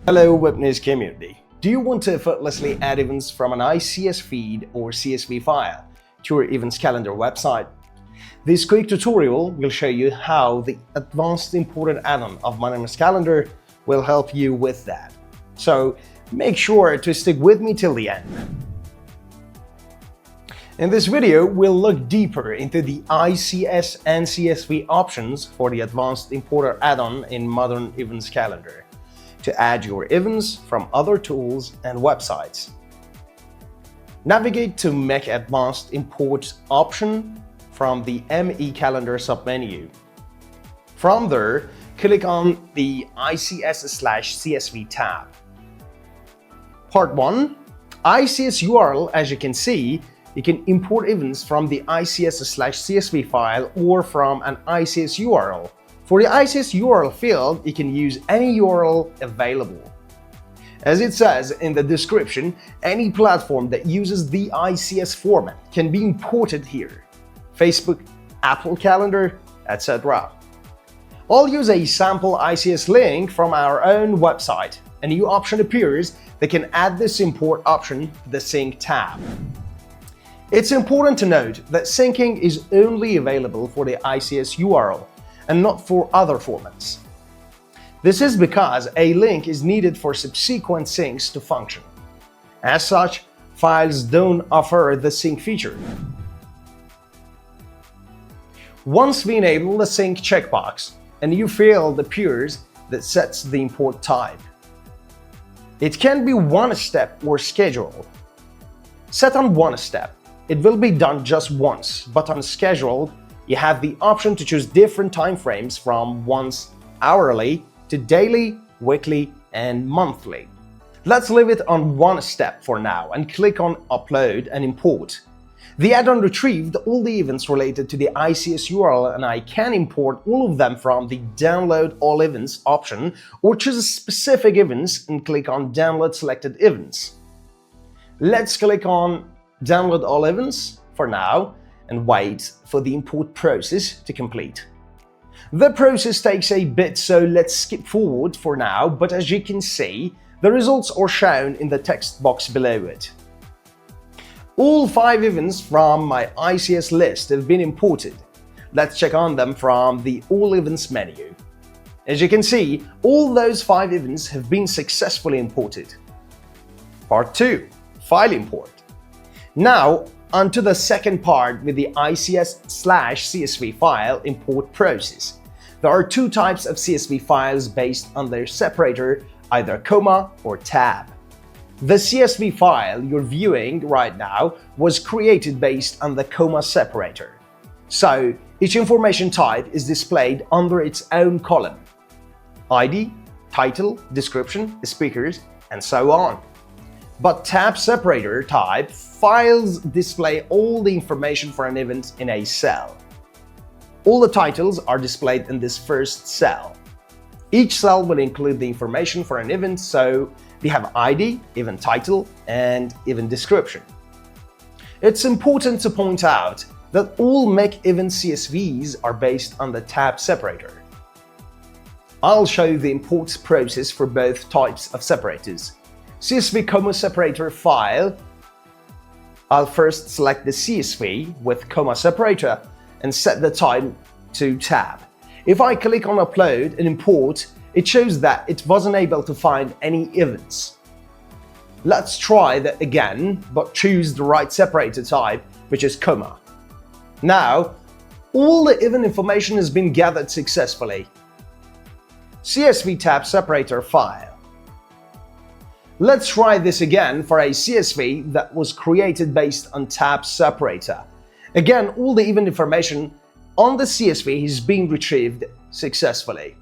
Hello Web News community. Do you want to effortlessly add events from an ICS feed or CSV file to your events calendar website? This quick tutorial will show you how the Advanced Importer Addon of My Events Calendar will help you with that. So make sure to stick with me till the end. In this video, we'll look deeper into the ICS and CSV options for the Advanced Importer Addon in Modern Events Calendar to add your events from other tools and websites. Navigate to Make Advanced Import option from the ME Calendar submenu. From there, click on the ICS/CSV tab. Part 1. ICS URL. As you can see, you can import events from the ICS/CSV file or from an ICS URL. For the ICS URL field, you can use any URL available. As it says in the description, any platform that uses the ICS format can be imported here. Facebook, Apple Calendar, etc. I'll use a sample ICS link from our own website. A new option appears that can add this import option to the Sync tab. It's important to note that syncing is only available for the ICS URL and not for other formats. This is because a link is needed for subsequent syncs to function. As such, files don't offer the sync feature. Once we enable the sync checkbox, a new field appears that sets the import type. It can be one step or scheduled. Set on one step, it will be done just once, but on scheduled, you have the option to choose different time frames from once hourly to daily, weekly, and monthly. Let's leave it on one step for now and click on Upload and Import. The add-on retrieved all the events related to the ICS URL, and I can import all of them from the Download All Events option or choose specific events and click on Download Selected Events. Let's click on Download All Events for now and wait for the import process to complete. The process takes a bit, so let's skip forward for now, but as you can see, the results are shown in the text box below it. All 5 events from my ICS list have been imported. Let's check on them from the All Events menu. As you can see, all those 5 events have been successfully imported. Part 2. File import. Now, onto the second part with the ICS/CSV file import process. There are 2 types of CSV files based on their separator, either comma or tab. The CSV file you're viewing right now was created based on the comma separator. So each information type is displayed under its own column: ID, title, description, speakers, and so on. But tab separator type files display all the information for an event in a cell. All the titles are displayed in this first cell. Each cell will include the information for an event, so we have ID, event title, and event description. It's important to point out that all Make Event CSVs are based on the tab separator. I'll show you the import process for both types of separators. CSV comma separator file, I'll first select the CSV with comma separator and set the type to tab. If I click on Upload and Import, it shows that it wasn't able to find any events. Let's try that again, but choose the right separator type, which is comma. Now, all the event information has been gathered successfully. CSV tab separator file. Let's try this again for a CSV that was created based on tab separator. Again, all the event information on the CSV is being retrieved successfully.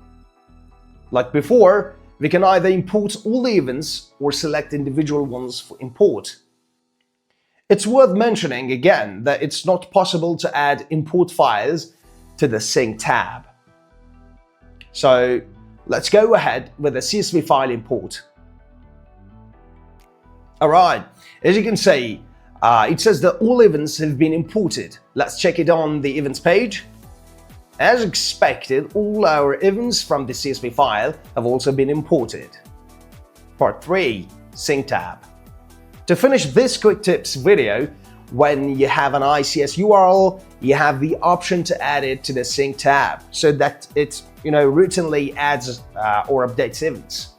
Like before, we can either import all the events or select individual ones for import. It's worth mentioning again that it's not possible to add import files to the Sync tab. So let's go ahead with the CSV file import. Alright, as you can see, it says that all events have been imported. Let's check it on the events page. As expected, all our events from the CSV file have also been imported. Part 3. Sync tab. To finish this quick tips video, when you have an ICS URL, you have the option to add it to the sync tab so that it routinely adds or updates events.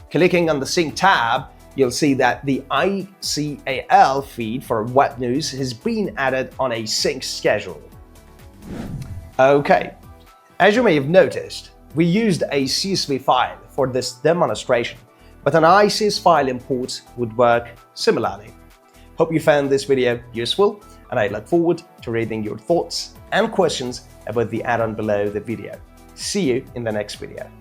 Clicking on the sync tab, you'll see that the ICAL feed for web news has been added on a sync schedule. Okay, as you may have noticed, we used a CSV file for this demonstration, but an ICS file import would work similarly. Hope you found this video useful, and I look forward to reading your thoughts and questions about the add-on below the video. See you in the next video.